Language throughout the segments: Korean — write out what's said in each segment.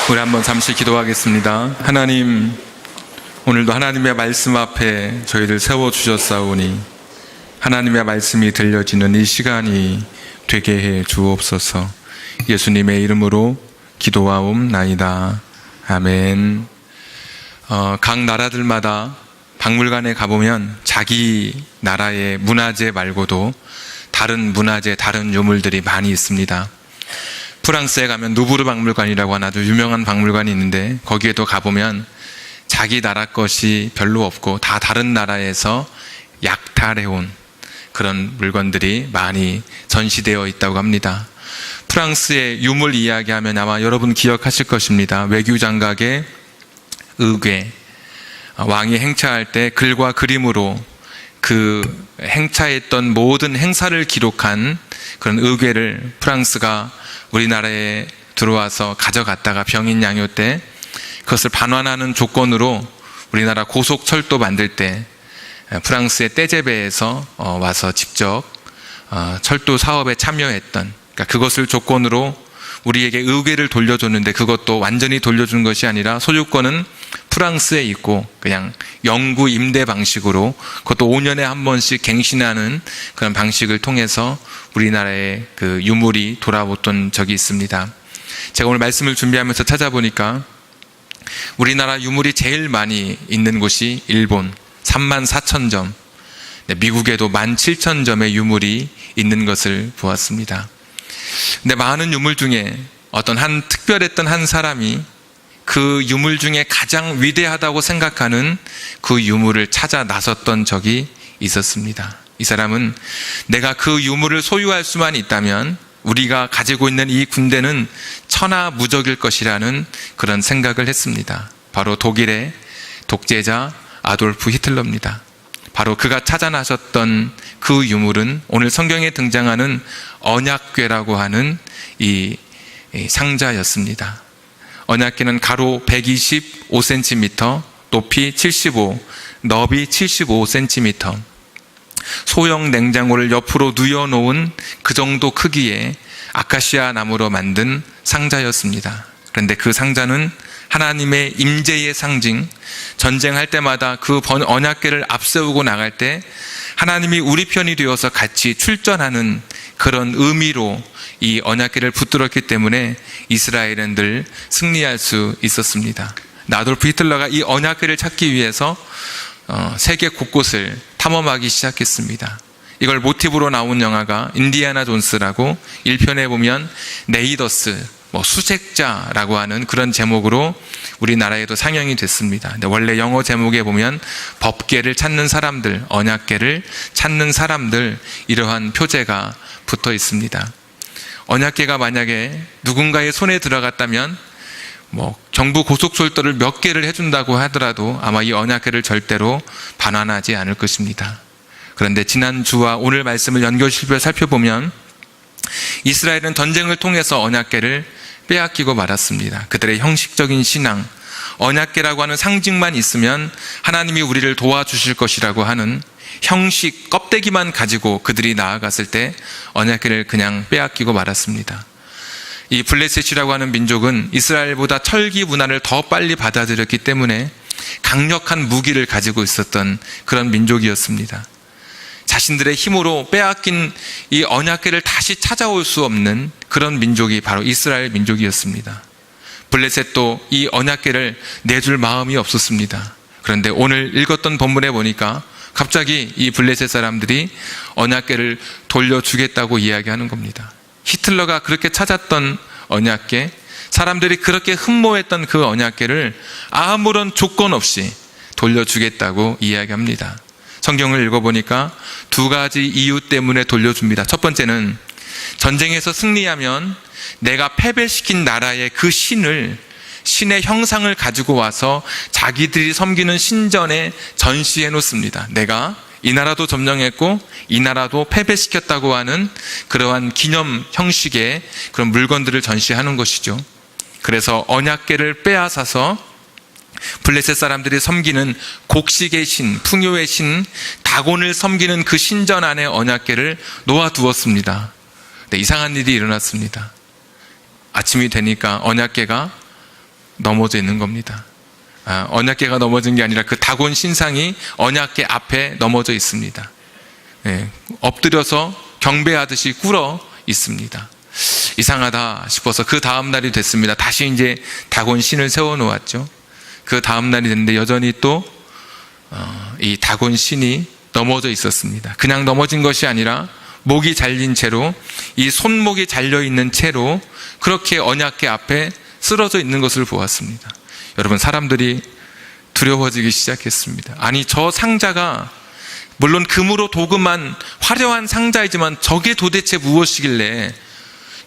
우리 한번 잠시 기도하겠습니다. 하나님, 오늘도 하나님의 말씀 앞에 저희를 세워주셨사오니 하나님의 말씀이 들려지는 이 시간이 되게 해 주옵소서. 예수님의 이름으로 기도하옵나이다. 아멘. 각 나라들마다 박물관에 가보면 자기 나라의 문화재 말고도 다른 문화재, 다른 유물들이 많이 있습니다. 프랑스에 가면 누브르 박물관이라고 하는 아주 유명한 박물관이 있는데 거기에도 가보면 자기 나라 것이 별로 없고 다 다른 나라에서 약탈해온 그런 물건들이 많이 전시되어 있다고 합니다. 프랑스의 유물 이야기하면 아마 여러분 기억하실 것입니다. 외교장각의 의궤, 왕이 행차할 때 글과 그림으로 그 행차했던 모든 행사를 기록한 그런 의궤를 프랑스가 우리나라에 들어와서 가져갔다가 병인 양요 때 그것을 반환하는 조건으로 우리나라 고속철도 만들 때 프랑스의 떼제베에서 와서 직접 철도 사업에 참여했던, 그러니까 그것을 조건으로 우리에게 의궤를 돌려줬는데 그것도 완전히 돌려준 것이 아니라 소유권은 프랑스에 있고 그냥 영구 임대 방식으로 그것도 5년에 한 번씩 갱신하는 그런 방식을 통해서 우리나라의 그 유물이 돌아왔던 적이 있습니다. 제가 오늘 말씀을 준비하면서 찾아보니까 우리나라 유물이 제일 많이 있는 곳이 일본 34,000점, 미국에도 17,000점의 유물이 있는 것을 보았습니다. 근데 많은 유물 중에 어떤 한 특별했던 한 사람이 그 유물 중에 가장 위대하다고 생각하는 그 유물을 찾아 나섰던 적이 있었습니다. 이 사람은 내가 그 유물을 소유할 수만 있다면 우리가 가지고 있는 이 군대는 천하무적일 것이라는 그런 생각을 했습니다. 바로 독일의 독재자 아돌프 히틀러입니다. 바로 그가 찾아 나섰던 그 유물은 오늘 성경에 등장하는 언약궤라고 하는 이 상자였습니다. 언약궤는 가로 125cm, 높이 75, 너비 75cm, 소형 냉장고를 옆으로 누워놓은 그 정도 크기의 아카시아 나무로 만든 상자였습니다. 그런데 그 상자는 하나님의 임재의 상징, 전쟁할 때마다 그 언약궤를 앞세우고 나갈 때 하나님이 우리 편이 되어서 같이 출전하는 그런 의미로 이 언약궤를 붙들었기 때문에 이스라엘은 늘 승리할 수 있었습니다. 아돌프 히틀러가 이 언약궤를 찾기 위해서 세계 곳곳을 탐험하기 시작했습니다. 이걸 모티브로 나온 영화가 인디아나 존스라고 1편에 보면 네이더스, 수색자라고 하는 그런 제목으로 우리나라에도 상영이 됐습니다. 근데 원래 영어 제목에 보면 법궤를 찾는 사람들, 언약궤를 찾는 사람들, 이러한 표제가 붙어 있습니다. 언약궤가 만약에 누군가의 손에 들어갔다면 정부 고속철도를 몇 개를 해준다고 하더라도 아마 이 언약궤를 절대로 반환하지 않을 것입니다. 그런데 지난주와 오늘 말씀을 연결시켜 살펴보면 이스라엘은 전쟁을 통해서 언약궤를 빼앗기고 말았습니다. 그들의 형식적인 신앙, 언약궤라고 하는 상징만 있으면 하나님이 우리를 도와주실 것이라고 하는 형식, 껍데기만 가지고 그들이 나아갔을 때 언약궤를 그냥 빼앗기고 말았습니다. 이 블레셋이라고 하는 민족은 이스라엘보다 철기 문화를 더 빨리 받아들였기 때문에 강력한 무기를 가지고 있었던 그런 민족이었습니다. 자신들의 힘으로 빼앗긴 이 언약궤를 다시 찾아올 수 없는 그런 민족이 바로 이스라엘 민족이었습니다. 블레셋도 이 언약궤를 내줄 마음이 없었습니다. 그런데 오늘 읽었던 본문에 보니까 갑자기 이 블레셋 사람들이 언약궤를 돌려주겠다고 이야기하는 겁니다. 히틀러가 그렇게 찾았던 언약궤, 사람들이 그렇게 흠모했던 그 언약궤를 아무런 조건 없이 돌려주겠다고 이야기합니다. 성경을 읽어보니까 두 가지 이유 때문에 돌려줍니다. 첫 번째는 전쟁에서 승리하면 내가 패배시킨 나라의 그 신의 형상을 가지고 와서 자기들이 섬기는 신전에 전시해 놓습니다. 내가 이 나라도 점령했고 이 나라도 패배시켰다고 하는 그러한 기념 형식의 그런 물건들을 전시하는 것이죠. 그래서 언약궤를 빼앗아서 블레셋 사람들이 섬기는 곡식의 신, 풍요의 신, 다곤을 섬기는 그 신전 안에 언약궤를 놓아두었습니다. 근데 이상한 일이 일어났습니다. 아침이 되니까 언약궤가 넘어져 있는 겁니다. 언약궤가 넘어진 게 아니라 그 다곤 신상이 언약궤 앞에 넘어져 있습니다. 엎드려서 경배하듯이 꿇어 있습니다. 이상하다 싶어서 그 다음 날이 됐습니다. 다시 이제 다곤 신을 세워 놓았죠. 그 다음 날이 됐는데 여전히 또 이 다곤 신이 넘어져 있었습니다. 그냥 넘어진 것이 아니라 목이 잘린 채로, 이 손목이 잘려 있는 채로 그렇게 언약궤 앞에 쓰러져 있는 것을 보았습니다. 여러분, 사람들이 두려워지기 시작했습니다. 아니, 저 상자가 물론 금으로 도금한 화려한 상자이지만 저게 도대체 무엇이길래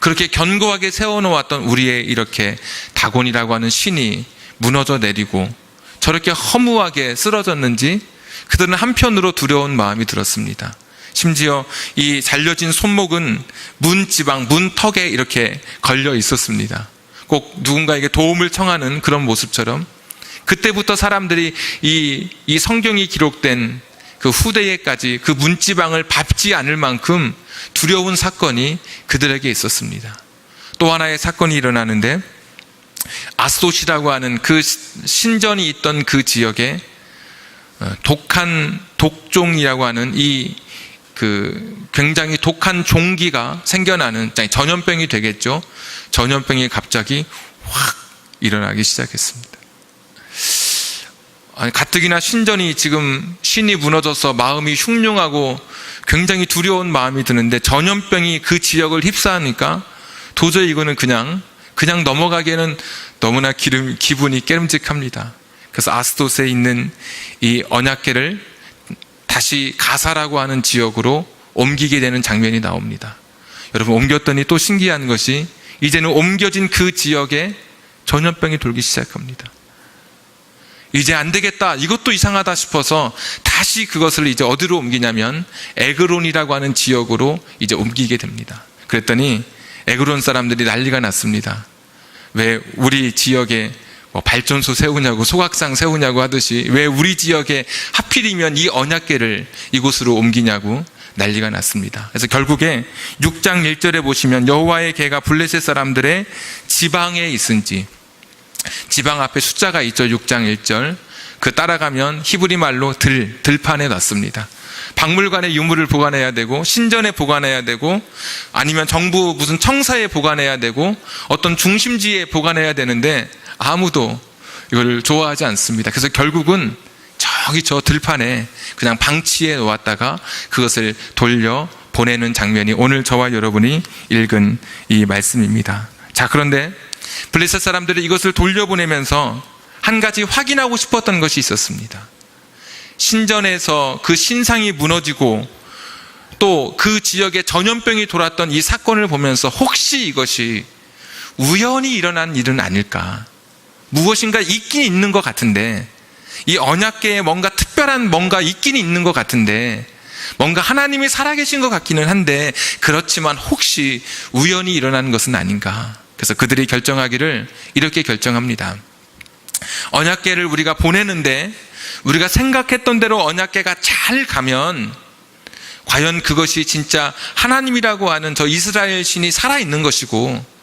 그렇게 견고하게 세워놓았던 우리의 이렇게 다곤이라고 하는 신이 무너져 내리고 저렇게 허무하게 쓰러졌는지 그들은 한편으로 두려운 마음이 들었습니다. 심지어 이 잘려진 손목은 문지방, 문턱에 이렇게 걸려 있었습니다. 꼭 누군가에게 도움을 청하는 그런 모습처럼 그때부터 사람들이 이 성경이 기록된 그 후대에까지 그 문지방을 밟지 않을 만큼 두려운 사건이 그들에게 있었습니다. 또 하나의 사건이 일어나는데 아스돗이라고 하는 그 신전이 있던 그 지역에 독종이라고 하는 굉장히 독한 종기가 생겨나는, 전염병이 되겠죠. 전염병이 갑자기 확 일어나기 시작했습니다. 가뜩이나 신전이 지금 신이 무너져서 마음이 흉흉하고 굉장히 두려운 마음이 드는데 전염병이 그 지역을 휩싸으니까 도저히 이거는 그냥 넘어가기에는 너무나 기분이 깨름직합니다. 그래서 아스돗에 있는 이 언약궤를 다시 가사라고 하는 지역으로 옮기게 되는 장면이 나옵니다. 여러분, 옮겼더니 또 신기한 것이 이제는 옮겨진 그 지역에 전염병이 돌기 시작합니다. 이제 안 되겠다, 이것도 이상하다 싶어서 다시 그것을 이제 어디로 옮기냐면 에그론이라고 하는 지역으로 이제 옮기게 됩니다. 그랬더니 에그론 사람들이 난리가 났습니다. 왜 우리 지역에 발전소 세우냐고, 소각상 세우냐고 하듯이 왜 우리 지역에 하필이면 이 언약궤를 이곳으로 옮기냐고 난리가 났습니다. 그래서 결국에 6장 1절에 보시면 여호와의 궤가 블레셋 사람들의 지방에 있은지, 지방 앞에 숫자가 있죠. 6장 1절. 그 따라가면 히브리 말로 들판에 놨습니다. 박물관에 유물을 보관해야 되고, 신전에 보관해야 되고, 아니면 정부 무슨 청사에 보관해야 되고, 어떤 중심지에 보관해야 되는데 아무도 이걸 좋아하지 않습니다. 그래서 결국은 저기 저 들판에 그냥 방치해 놓았다가 그것을 돌려 보내는 장면이 오늘 저와 여러분이 읽은 이 말씀입니다. 자, 그런데 블레셋 사람들이 이것을 돌려보내면서 한 가지 확인하고 싶었던 것이 있었습니다. 신전에서 그 신상이 무너지고 또 그 지역에 전염병이 돌았던 이 사건을 보면서 혹시 이것이 우연히 일어난 일은 아닐까, 무엇인가 있긴 있는 것 같은데, 이 언약궤에 뭔가 특별한 뭔가 있긴 있는 것 같은데, 뭔가 하나님이 살아계신 것 같기는 한데, 그렇지만 혹시 우연히 일어난 것은 아닌가. 그래서 그들이 결정하기를 이렇게 결정합니다. 언약궤를 우리가 보내는데 우리가 생각했던 대로 언약궤가 잘 가면 과연 그것이 진짜 하나님이라고 하는 저 이스라엘 신이 살아있는 것이고,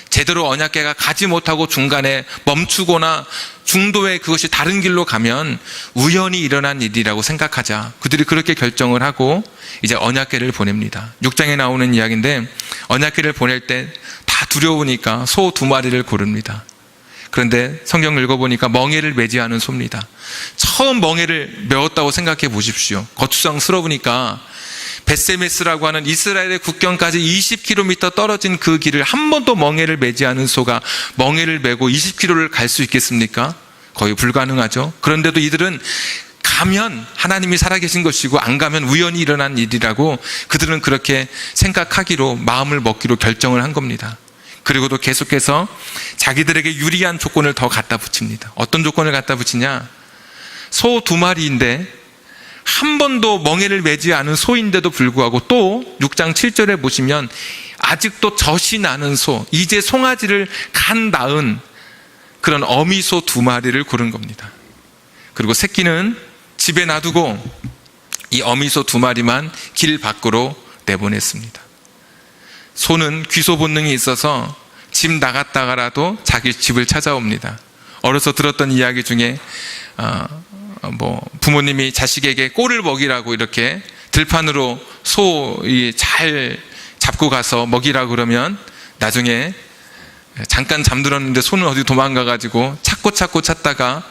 제대로 언약궤가 가지 못하고 중간에 멈추거나 중도에 그것이 다른 길로 가면 우연히 일어난 일이라고 생각하자. 그들이 그렇게 결정을 하고 이제 언약궤를 보냅니다. 6장에 나오는 이야기인데, 언약궤를 보낼 때 다 두려우니까 소 2마리를 고릅니다. 그런데 성경을 읽어보니까 멍에를 매지 않은 소입니다. 처음 멍에를 메었다고 생각해 보십시오. 거추장스러우니까 벳세메스라고 하는 이스라엘의 국경까지 20km 떨어진 그 길을 한 번도 멍에를 매지 않은 소가 멍에를 메고 20km를 갈 수 있겠습니까? 거의 불가능하죠. 그런데도 이들은 가면 하나님이 살아계신 것이고 안 가면 우연히 일어난 일이라고 그들은 그렇게 생각하기로, 마음을 먹기로 결정을 한 겁니다. 그리고도 계속해서 자기들에게 유리한 조건을 더 갖다 붙입니다. 어떤 조건을 갖다 붙이냐? 소 2마리인데 한 번도 멍에를 매지 않은 소인데도 불구하고 또 6장 7절에 보시면 아직도 젖이 나는 소, 이제 송아지를 간 낳은 그런 어미소 2마리를 고른 겁니다. 그리고 새끼는 집에 놔두고 이 어미소 2마리만 길 밖으로 내보냈습니다. 소는 귀소 본능이 있어서 집 나갔다가라도 자기 집을 찾아옵니다. 어려서 들었던 이야기 중에 부모님이 자식에게 꼴을 먹이라고 이렇게 들판으로 소 잘 잡고 가서 먹이라고 그러면 나중에 잠깐 잠들었는데 소는 어디 도망가가지고 찾고 찾다가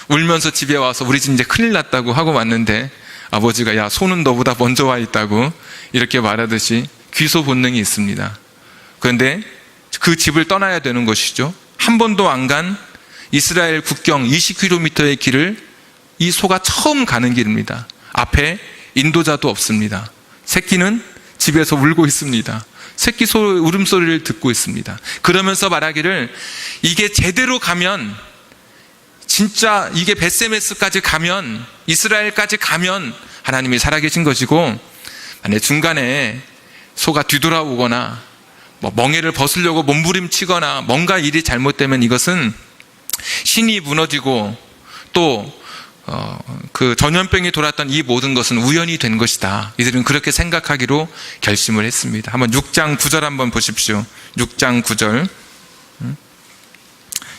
울면서 집에 와서 우리 집 이제 큰일 났다고 하고 왔는데 아버지가 야, 소는 너보다 먼저 와 있다고 이렇게 말하듯이 귀소 본능이 있습니다. 그런데 그 집을 떠나야 되는 것이죠. 한 번도 안 간 이스라엘 국경 20km의 길을 이 소가 처음 가는 길입니다. 앞에 인도자도 없습니다. 새끼는 집에서 울고 있습니다. 새끼 소 울음소리를 듣고 있습니다. 그러면서 말하기를 이게 제대로 가면, 진짜 이게 벳세메스까지 가면, 이스라엘까지 가면 하나님이 살아계신 것이고, 만약 중간에 소가 뒤돌아오거나 멍에를 벗으려고 몸부림치거나 뭔가 일이 잘못되면 이것은 신이 무너지고 또 그 전염병이 돌았던 이 모든 것은 우연이 된 것이다. 이들은 그렇게 생각하기로 결심을 했습니다. 한번 6장 9절 한번 보십시오. 6장 9절.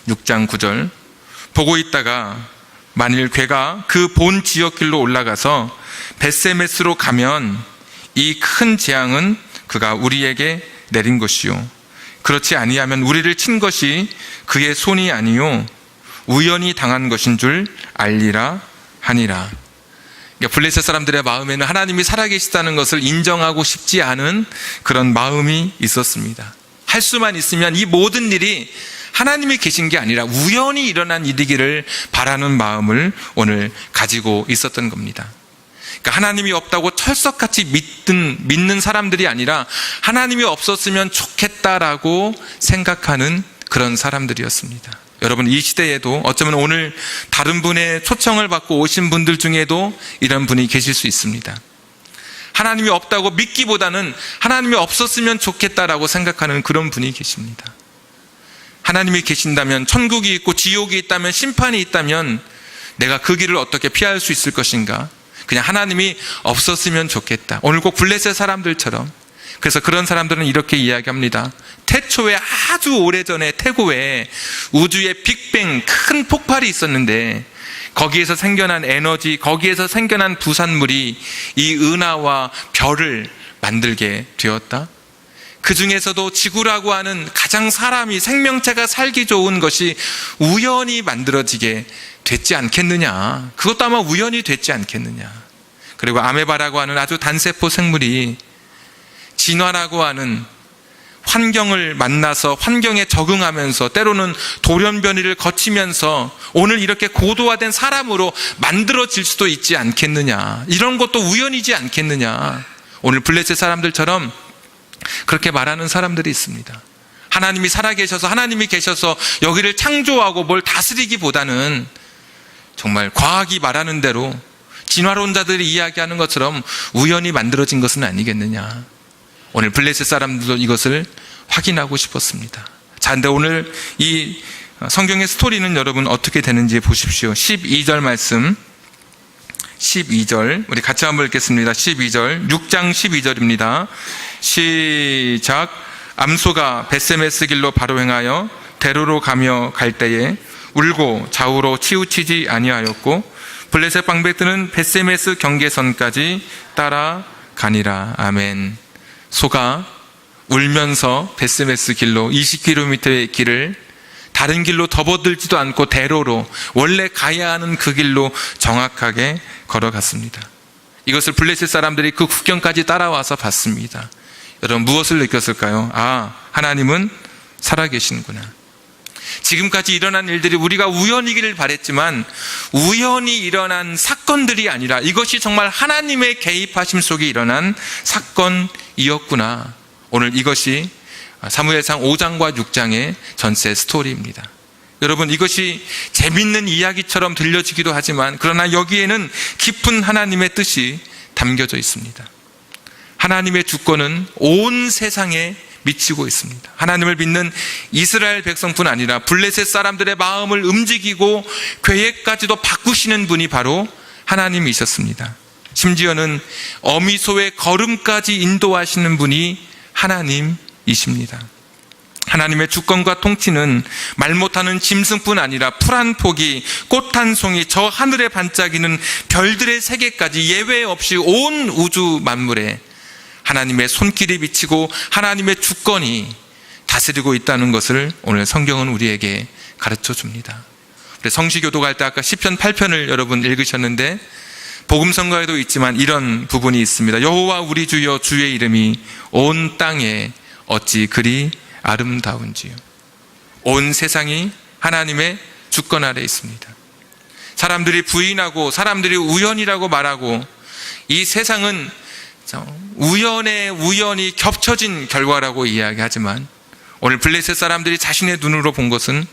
6장 9절. 보고 있다가 만일 괴가 그 본 지역길로 올라가서 벳세메스로 가면 이 큰 재앙은 그가 우리에게 내린 것이요, 그렇지 아니하면 우리를 친 것이 그의 손이 아니요 우연히 당한 것인 줄 알리라 하니라. 그러니까 블레셋 사람들의 마음에는 하나님이 살아계시다는 것을 인정하고 싶지 않은 그런 마음이 있었습니다. 할 수만 있으면 이 모든 일이 하나님이 계신 게 아니라 우연히 일어난 일이기를 바라는 마음을 오늘 가지고 있었던 겁니다. 그러니까 하나님이 없다고 철석같이 믿는 사람들이 아니라 하나님이 없었으면 좋겠다라고 생각하는 그런 사람들이었습니다. 여러분, 이 시대에도 어쩌면 오늘 다른 분의 초청을 받고 오신 분들 중에도 이런 분이 계실 수 있습니다. 하나님이 없다고 믿기보다는 하나님이 없었으면 좋겠다라고 생각하는 그런 분이 계십니다. 하나님이 계신다면, 천국이 있고 지옥이 있다면, 심판이 있다면 내가 그 길을 어떻게 피할 수 있을 것인가? 그냥 하나님이 없었으면 좋겠다. 오늘 꼭 블레셋 사람들처럼. 그래서 그런 사람들은 이렇게 이야기합니다. 태초에 아주 오래전에 태고에 우주의 빅뱅, 큰 폭발이 있었는데 거기에서 생겨난 에너지, 거기에서 생겨난 부산물이 이 은하와 별을 만들게 되었다. 그 중에서도 지구라고 하는 가장 사람이, 생명체가 살기 좋은 것이 우연히 만들어지게 됐지 않겠느냐. 그것도 아마 우연히 됐지 않겠느냐. 그리고 아메바라고 하는 아주 단세포 생물이 진화라고 하는 환경을 만나서 환경에 적응하면서 때로는 돌연변이를 거치면서 오늘 이렇게 고도화된 사람으로 만들어질 수도 있지 않겠느냐. 이런 것도 우연이지 않겠느냐. 오늘 블레셋 사람들처럼 그렇게 말하는 사람들이 있습니다. 하나님이 살아계셔서, 하나님이 계셔서 여기를 창조하고 뭘 다스리기보다는 정말 과학이 말하는 대로 진화론자들이 이야기하는 것처럼 우연히 만들어진 것은 아니겠느냐. 오늘 블레셋 사람들도 이것을 확인하고 싶었습니다. 자, 근데 오늘 이 성경의 스토리는 여러분 어떻게 되는지 보십시오. 12절 말씀, 12절 우리 같이 한번 읽겠습니다. 12절, 6장 12절입니다. 시작. 암소가 벳세메스 길로 바로 행하여 대로로 가며 갈 때에 울고 좌우로 치우치지 아니하였고 블레셋 방백들은 벳세메스 경계선까지 따라가니라. 아멘. 소가 울면서 벳세메스 길로 20km의 길을 다른 길로 접어들지도 않고 대로로 원래 가야 하는 그 길로 정확하게 걸어갔습니다. 이것을 블레셋 사람들이 그 국경까지 따라와서 봤습니다. 여러분, 무엇을 느꼈을까요? 아, 하나님은 살아계시는구나. 지금까지 일어난 일들이 우리가 우연이기를 바랬지만 우연히 일어난 사건들이 아니라 이것이 정말 하나님의 개입하심 속에 일어난 사건이었구나. 오늘 이것이 사무엘상 5장과 6장의 전체 스토리입니다. 여러분, 이것이 재밌는 이야기처럼 들려지기도 하지만 그러나 여기에는 깊은 하나님의 뜻이 담겨져 있습니다. 하나님의 주권은 온 세상에 미치고 있습니다. 하나님을 믿는 이스라엘 백성뿐 아니라 블레셋 사람들의 마음을 움직이고 계획까지도 바꾸시는 분이 바로 하나님이셨습니다. 심지어는 어미소의 걸음까지 인도하시는 분이 하나님이십니다. 하나님의 주권과 통치는 말 못하는 짐승뿐 아니라 풀 한 포기, 꽃 한 송이, 저 하늘에 반짝이는 별들의 세계까지 예외 없이 온 우주 만물에 하나님의 손길이 비치고 하나님의 주권이 다스리고 있다는 것을 오늘 성경은 우리에게 가르쳐 줍니다. 성시교도 갈 때 아까 시편 8편을 여러분 읽으셨는데 복음성가에도 있지만 이런 부분이 있습니다. 여호와 우리 주여, 주의 이름이 온 땅에 어찌 그리 아름다운지요. 온 세상이 하나님의 주권 아래 있습니다. 사람들이 부인하고 사람들이 우연이라고 말하고 이 세상은 우연의 우연이 겹쳐진 결과라고 이야기하지만 오늘 블레셋 사람들이 자신의 눈으로 본 것은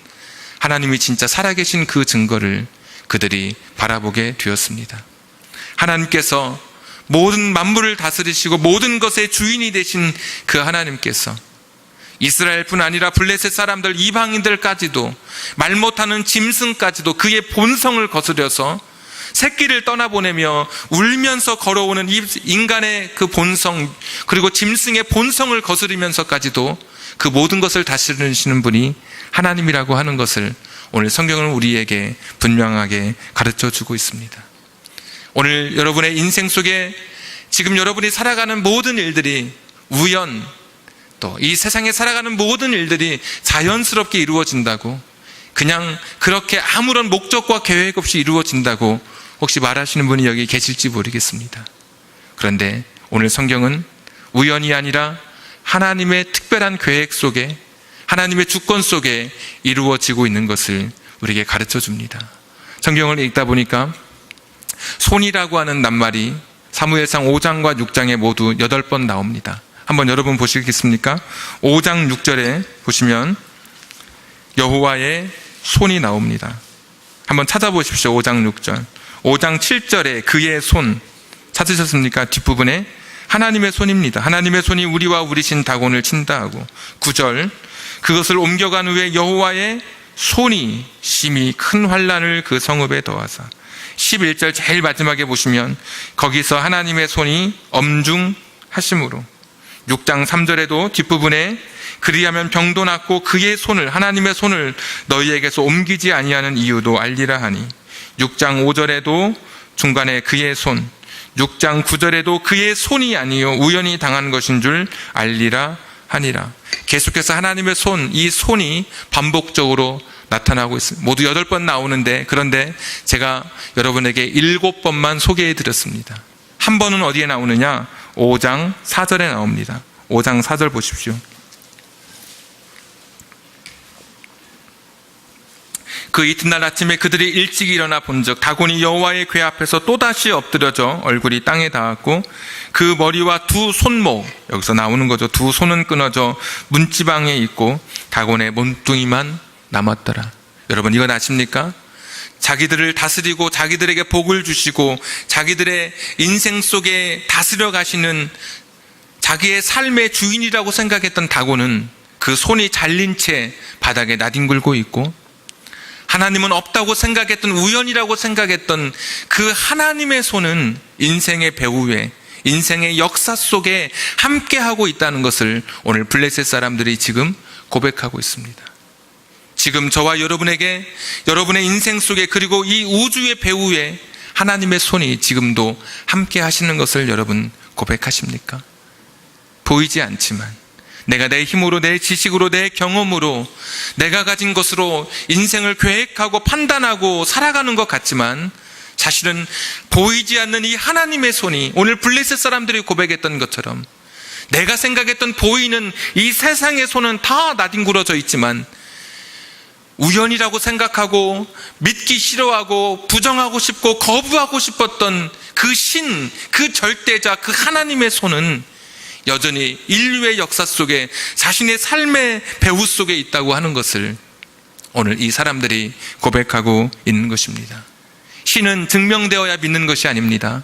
하나님이 진짜 살아계신 그 증거를 그들이 바라보게 되었습니다. 하나님께서 모든 만물을 다스리시고 모든 것의 주인이 되신 그 하나님께서 이스라엘뿐 아니라 블레셋 사람들, 이방인들까지도, 말 못하는 짐승까지도 그의 본성을 거스려서 새끼를 떠나보내며 울면서 걸어오는 인간의 그 본성, 그리고 짐승의 본성을 거스리면서까지도 그 모든 것을 다스리시는 분이 하나님이라고 하는 것을 오늘 성경은 우리에게 분명하게 가르쳐 주고 있습니다. 오늘 여러분의 인생 속에 지금 여러분이 살아가는 모든 일들이 우연, 또 이 세상에 살아가는 모든 일들이 자연스럽게 이루어진다고, 그냥 그렇게 아무런 목적과 계획 없이 이루어진다고 혹시 말하시는 분이 여기 계실지 모르겠습니다. 그런데 오늘 성경은 우연이 아니라 하나님의 특별한 계획 속에, 하나님의 주권 속에 이루어지고 있는 것을 우리에게 가르쳐 줍니다. 성경을 읽다 보니까 손이라고 하는 낱말이 사무엘상 5장과 6장에 모두 8번 나옵니다. 한번 여러분 보시겠습니까? 5장 6절에 보시면 여호와의 손이 나옵니다. 한번 찾아보십시오. 5장 6절. 5장 7절에 그의 손 찾으셨습니까? 뒷부분에 하나님의 손입니다. 하나님의 손이 우리와 우리 신 다곤을 친다 하고, 9절 그것을 옮겨간 후에 여호와의 손이 심히 큰 환난을 그 성읍에 더하사, 11절 제일 마지막에 보시면 거기서 하나님의 손이 엄중하심으로, 6장 3절에도 뒷부분에 그리하면 병도 낫고 그의 손을, 하나님의 손을 너희에게서 옮기지 아니하는 이유도 알리라 하니, 6장 5절에도 중간에 그의 손, 6장 9절에도 그의 손이 아니요 우연히 당한 것인 줄 알리라 하니라. 계속해서 하나님의 손, 이 손이 반복적으로 나타나고 있습니다. 모두 8번 나오는데, 그런데 제가 여러분에게 7번만 소개해 드렸습니다. 한 번은 어디에 나오느냐? 5장 4절에 나옵니다. 5장 4절 보십시오. 그 이튿날 아침에 그들이 일찍 일어나 본즉 다곤이 여호와의 궤 앞에서 또다시 엎드려져 얼굴이 땅에 닿았고 그 머리와 두 손목, 여기서 나오는 거죠. 두 손은 끊어져 문지방에 있고 다곤의 몸뚱이만 남았더라. 여러분 이건 아십니까? 자기들을 다스리고 자기들에게 복을 주시고 자기들의 인생 속에 다스려 가시는 자기의 삶의 주인이라고 생각했던 다곤은 그 손이 잘린 채 바닥에 나뒹굴고 있고, 하나님은 없다고 생각했던, 우연이라고 생각했던 그 하나님의 손은 인생의 배후에, 인생의 역사 속에 함께하고 있다는 것을 오늘 블레셋 사람들이 지금 고백하고 있습니다. 지금 저와 여러분에게, 여러분의 인생 속에, 그리고 이 우주의 배후에 하나님의 손이 지금도 함께 하시는 것을 여러분 고백하십니까? 보이지 않지만 내가 내 힘으로, 내 지식으로, 내 경험으로, 내가 가진 것으로 인생을 계획하고 판단하고 살아가는 것 같지만 사실은 보이지 않는 이 하나님의 손이, 오늘 블레셋 사람들이 고백했던 것처럼 내가 생각했던 보이는 이 세상의 손은 다 나뒹굴어져 있지만 우연이라고 생각하고 믿기 싫어하고 부정하고 싶고 거부하고 싶었던 그 신, 그 절대자, 그 하나님의 손은 여전히 인류의 역사 속에 자신의 삶의 배후 속에 있다고 하는 것을 오늘 이 사람들이 고백하고 있는 것입니다. 신은 증명되어야 믿는 것이 아닙니다.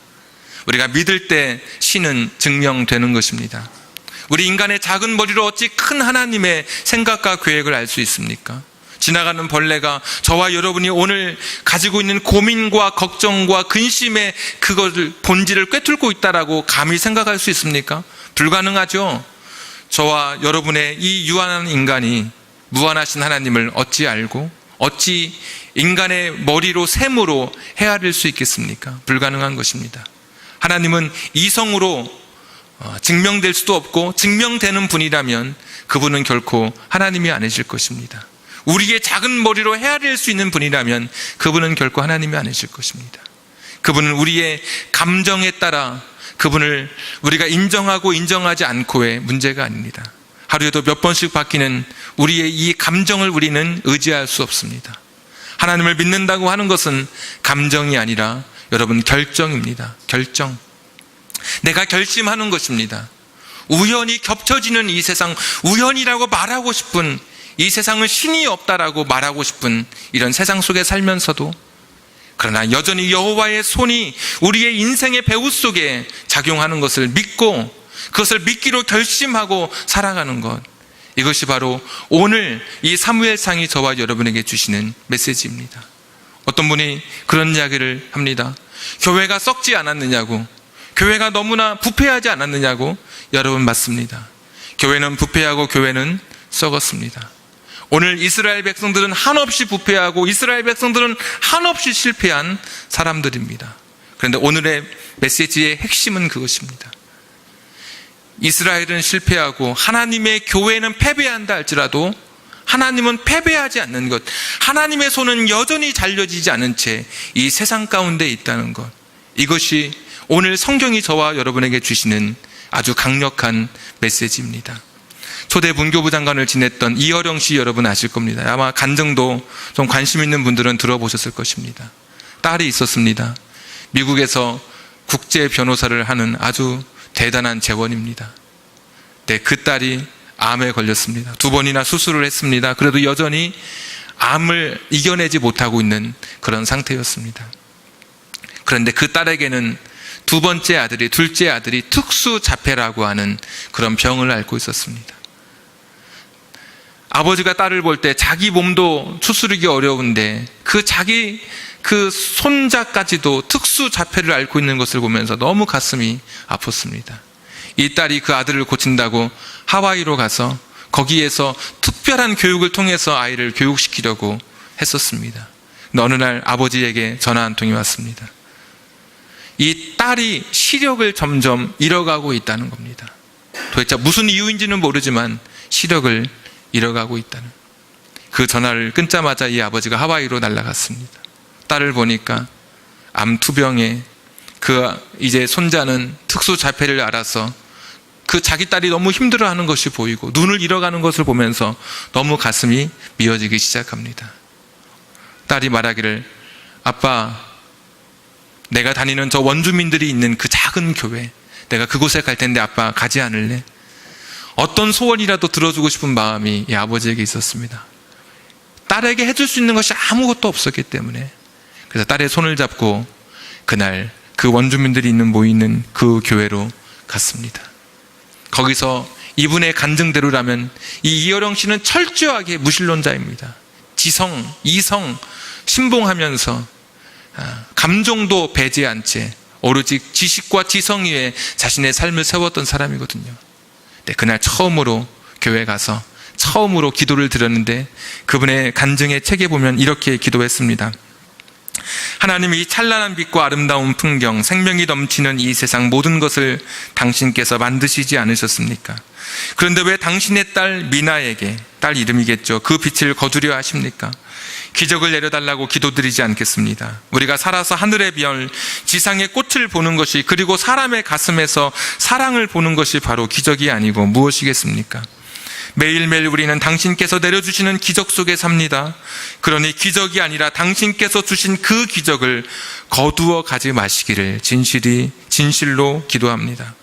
우리가 믿을 때 신은 증명되는 것입니다. 우리 인간의 작은 머리로 어찌 큰 하나님의 생각과 계획을 알 수 있습니까? 지나가는 벌레가 저와 여러분이 오늘 가지고 있는 고민과 걱정과 근심의 그것을 본질을 꿰뚫고 있다라고 감히 생각할 수 있습니까? 불가능하죠. 저와 여러분의 이 유한한 인간이 무한하신 하나님을 어찌 알고 어찌 인간의 머리로 셈으로 헤아릴 수 있겠습니까? 불가능한 것입니다. 하나님은 이성으로 증명될 수도 없고 증명되는 분이라면 그분은 결코 하나님이 아니실 것입니다. 우리의 작은 머리로 헤아릴 수 있는 분이라면 그분은 결코 하나님이 아니실 것입니다. 그분은 우리의 감정에 따라 그분을 우리가 인정하고 인정하지 않고의 문제가 아닙니다. 하루에도 몇 번씩 바뀌는 우리의 이 감정을 우리는 의지할 수 없습니다. 하나님을 믿는다고 하는 것은 감정이 아니라 여러분 결정입니다. 결정. 내가 결심하는 것입니다. 우연히 겹쳐지는 이 세상, 우연이라고 말하고 싶은 이 세상은 신이 없다라고 말하고 싶은 이런 세상 속에 살면서도 그러나 여전히 여호와의 손이 우리의 인생의 배후 속에 작용하는 것을 믿고 그것을 믿기로 결심하고 살아가는 것, 이것이 바로 오늘 이 사무엘상이 저와 여러분에게 주시는 메시지입니다. 어떤 분이 그런 이야기를 합니다. 교회가 썩지 않았느냐고, 교회가 너무나 부패하지 않았느냐고. 여러분, 맞습니다. 교회는 부패하고 교회는 썩었습니다. 오늘 이스라엘 백성들은 한없이 부패하고 이스라엘 백성들은 한없이 실패한 사람들입니다. 그런데 오늘의 메시지의 핵심은 그것입니다. 이스라엘은 실패하고 하나님의 교회는 패배한다 할지라도 하나님은 패배하지 않는 것, 하나님의 손은 여전히 잘려지지 않은 채 이 세상 가운데 있다는 것, 이것이 오늘 성경이 저와 여러분에게 주시는 아주 강력한 메시지입니다. 초대 문교부 장관을 지냈던 이어령 씨 여러분 아실 겁니다. 아마 간증도 좀 관심 있는 분들은 들어보셨을 것입니다. 딸이 있었습니다. 미국에서 국제 변호사를 하는 아주 대단한 재원입니다. 네, 그 딸이 암에 걸렸습니다. 2번이나 수술을 했습니다. 그래도 여전히 암을 이겨내지 못하고 있는 그런 상태였습니다. 그런데 그 딸에게는 둘째 아들이 특수자폐라고 하는 그런 병을 앓고 있었습니다. 아버지가 딸을 볼 때 자기 몸도 추스르기 어려운데 그 손자까지도 특수자폐를 앓고 있는 것을 보면서 너무 가슴이 아팠습니다. 이 딸이 그 아들을 고친다고 하와이로 가서 거기에서 특별한 교육을 통해서 아이를 교육시키려고 했었습니다. 근데 어느 날 아버지에게 전화 한 통이 왔습니다. 이 딸이 시력을 점점 잃어가고 있다는 겁니다. 도대체 무슨 이유인지는 모르지만 시력을 잃어가고 있다는, 그 전화를 끊자마자 이 아버지가 하와이로 날아갔습니다. 딸을 보니까 암투병에 이제 손자는 특수자폐를 알아서 그 자기 딸이 너무 힘들어하는 것이 보이고 눈을 잃어가는 것을 보면서 너무 가슴이 미어지기 시작합니다. 딸이 말하기를, 아빠, 내가 다니는 저 원주민들이 있는 그 작은 교회, 내가 그곳에 갈 텐데 아빠 가지 않을래? 어떤 소원이라도 들어주고 싶은 마음이 이 아버지에게 있었습니다. 딸에게 해줄 수 있는 것이 아무것도 없었기 때문에. 그래서 딸의 손을 잡고 그날 그 원주민들이 모이는 그 교회로 갔습니다. 거기서 이분의 간증대로라면 이 이어령 씨는 철저하게 무신론자입니다. 지성, 이성, 신봉하면서 감정도 배제한 채 오로지 지식과 지성 위에 자신의 삶을 세웠던 사람이거든요. 네, 그날 처음으로 교회 가서 처음으로 기도를 드렸는데 그분의 간증의 책에 보면 이렇게 기도했습니다. 하나님이 이 찬란한 빛과 아름다운 풍경, 생명이 넘치는 이 세상 모든 것을 당신께서 만드시지 않으셨습니까? 그런데 왜 당신의 딸 미나에게, 딸 이름이겠죠, 그 빛을 거두려 하십니까? 기적을 내려달라고 기도드리지 않겠습니다. 우리가 살아서 하늘의 별, 지상의 꽃을 보는 것이, 그리고 사람의 가슴에서 사랑을 보는 것이 바로 기적이 아니고 무엇이겠습니까? 매일매일 우리는 당신께서 내려주시는 기적 속에 삽니다. 그러니 기적이 아니라 당신께서 주신 그 기적을 거두어 가지 마시기를 진실로 기도합니다.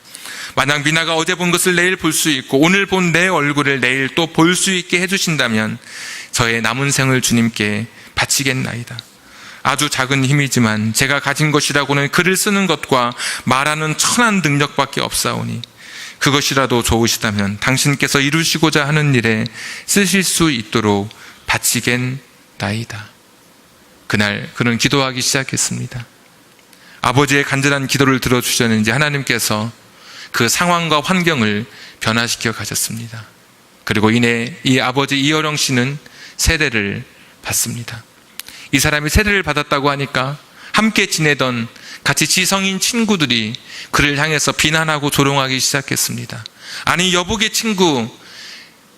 만약 미나가 어제 본 것을 내일 볼 수 있고 오늘 본 내 얼굴을 내일 또 볼 수 있게 해주신다면 저의 남은 생을 주님께 바치겠나이다. 아주 작은 힘이지만 제가 가진 것이라고는 글을 쓰는 것과 말하는 천한 능력밖에 없사오니 그것이라도 좋으시다면 당신께서 이루시고자 하는 일에 쓰실 수 있도록 바치겠나이다. 그날 그는 기도하기 시작했습니다. 아버지의 간절한 기도를 들어주셨는지 하나님께서 그 상황과 환경을 변화시켜 가셨습니다. 그리고 이내 이 아버지 이어령 씨는 세례를 받습니다. 이 사람이 세례를 받았다고 하니까 함께 지내던 같이 지성인 친구들이 그를 향해서 비난하고 조롱하기 시작했습니다. 아니, 여복의 친구,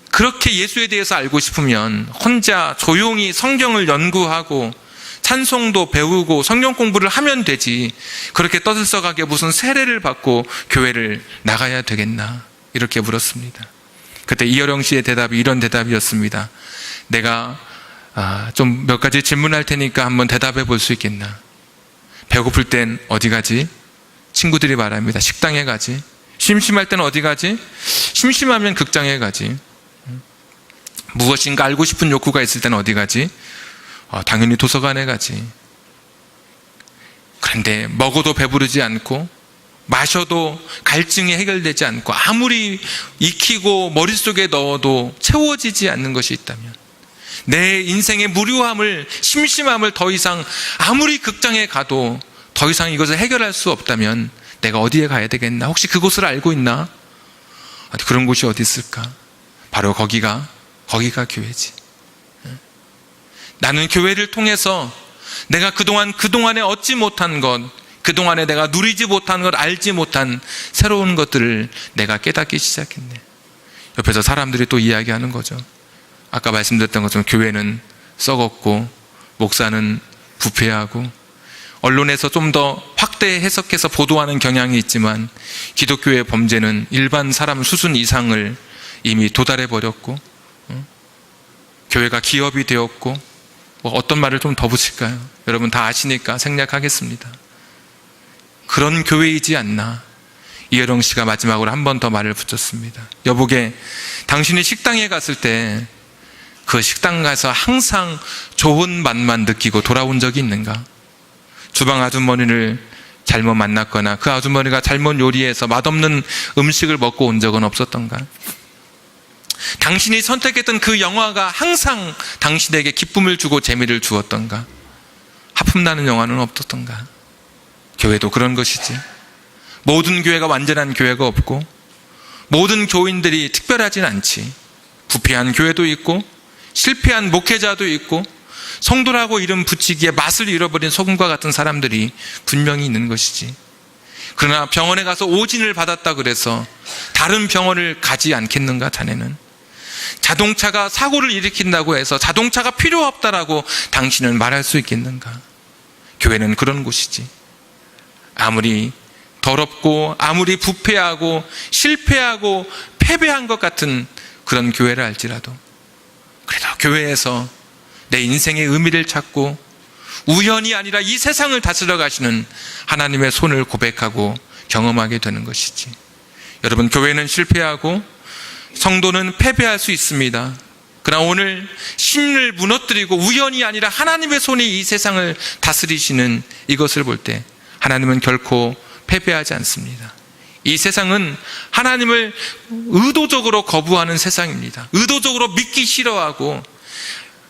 그렇게 예수에 대해서 알고 싶으면 혼자 조용히 성경을 연구하고 찬송도 배우고 성경 공부를 하면 되지, 그렇게 떠들썩하게 무슨 세례를 받고 교회를 나가야 되겠나, 이렇게 물었습니다. 그때 이어령 씨의 대답이 이런 대답이었습니다. 내가 좀 몇 가지 질문할 테니까 한번 대답해 볼 수 있겠나? 배고플 땐 어디 가지? 친구들이 말합니다. 식당에 가지. 심심할 때는 어디 가지? 심심하면 극장에 가지. 무엇인가 알고 싶은 욕구가 있을 때는 어디 가지? 당연히 도서관에 가지. 그런데 먹어도 배부르지 않고 마셔도 갈증이 해결되지 않고 아무리 익히고 머릿속에 넣어도 채워지지 않는 것이 있다면, 내 인생의 무료함을, 심심함을 더 이상 아무리 극장에 가도 더 이상 이것을 해결할 수 없다면 내가 어디에 가야 되겠나? 혹시 그곳을 알고 있나? 그런 곳이 어디 있을까? 바로 거기가 교회지. 나는 교회를 통해서 내가 그동안에 얻지 못한 것, 그동안에 내가 누리지 못한 것, 알지 못한 새로운 것들을 내가 깨닫기 시작했네. 옆에서 사람들이 또 이야기하는 거죠. 아까 말씀드렸던 것처럼 교회는 썩었고 목사는 부패하고 언론에서 좀 더 확대 해석해서 보도하는 경향이 있지만 기독교의 범죄는 일반 사람 수준 이상을 이미 도달해 버렸고, 교회가 기업이 되었고, 어떤 말을 좀 더 붙일까요? 여러분 다 아시니까 생략하겠습니다. 그런 교회이지 않나. 이어령 씨가 마지막으로 한 번 더 말을 붙였습니다. 여보게, 당신이 식당에 갔을 때 그 식당 가서 항상 좋은 맛만 느끼고 돌아온 적이 있는가? 주방 아주머니를 잘못 만났거나 그 아주머니가 잘못 요리해서 맛없는 음식을 먹고 온 적은 없었던가? 당신이 선택했던 그 영화가 항상 당신에게 기쁨을 주고 재미를 주었던가? 하품나는 영화는 없었던가? 교회도 그런 것이지. 모든 교회가 완전한 교회가 없고 모든 교인들이 특별하진 않지. 부패한 교회도 있고 실패한 목회자도 있고 성도라고 이름 붙이기에 맛을 잃어버린 소금과 같은 사람들이 분명히 있는 것이지. 그러나 병원에 가서 오진을 받았다 그래서 다른 병원을 가지 않겠는가? 자네는 자동차가 사고를 일으킨다고 해서 자동차가 필요 없다라고 당신은 말할 수 있겠는가? 교회는 그런 곳이지. 아무리 더럽고 아무리 부패하고 실패하고 패배한 것 같은 그런 교회를 알지라도 그래도 교회에서 내 인생의 의미를 찾고 우연이 아니라 이 세상을 다스려 가시는 하나님의 손을 고백하고 경험하게 되는 것이지. 여러분, 교회는 실패하고 성도는 패배할 수 있습니다. 그러나 오늘 신을 무너뜨리고 우연이 아니라 하나님의 손이 이 세상을 다스리시는 이것을 볼 때 하나님은 결코 패배하지 않습니다. 이 세상은 하나님을 의도적으로 거부하는 세상입니다. 의도적으로 믿기 싫어하고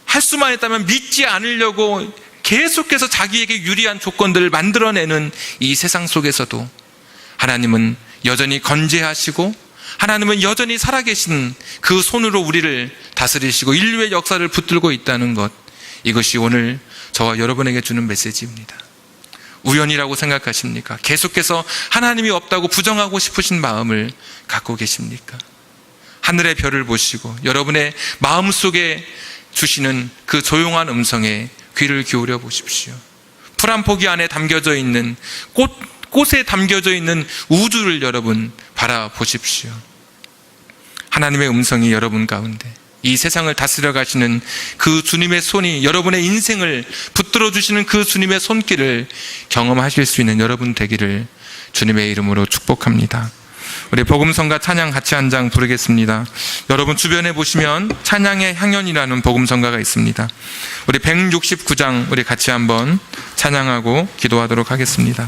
할 수만 있다면 믿지 않으려고 계속해서 자기에게 유리한 조건들을 만들어내는 이 세상 속에서도 하나님은 여전히 건재하시고 하나님은 여전히 살아계신 그 손으로 우리를 다스리시고 인류의 역사를 붙들고 있다는 것, 이것이 오늘 저와 여러분에게 주는 메시지입니다. 우연이라고 생각하십니까? 계속해서 하나님이 없다고 부정하고 싶으신 마음을 갖고 계십니까? 하늘의 별을 보시고 여러분의 마음속에 주시는 그 조용한 음성에 귀를 기울여 보십시오. 풀 한 포기 안에 담겨져 있는 꽃에 담겨져 있는 우주를 여러분 바라보십시오. 하나님의 음성이 여러분 가운데, 이 세상을 다스려 가시는 그 주님의 손이 여러분의 인생을 붙들어 주시는 그 주님의 손길을 경험하실 수 있는 여러분 되기를 주님의 이름으로 축복합니다. 우리 복음성가 찬양 같이 한 장 부르겠습니다. 여러분 주변에 보시면 찬양의 향연이라는 복음성가가 있습니다. 우리 169장 우리 같이 한번 찬양하고 기도하도록 하겠습니다.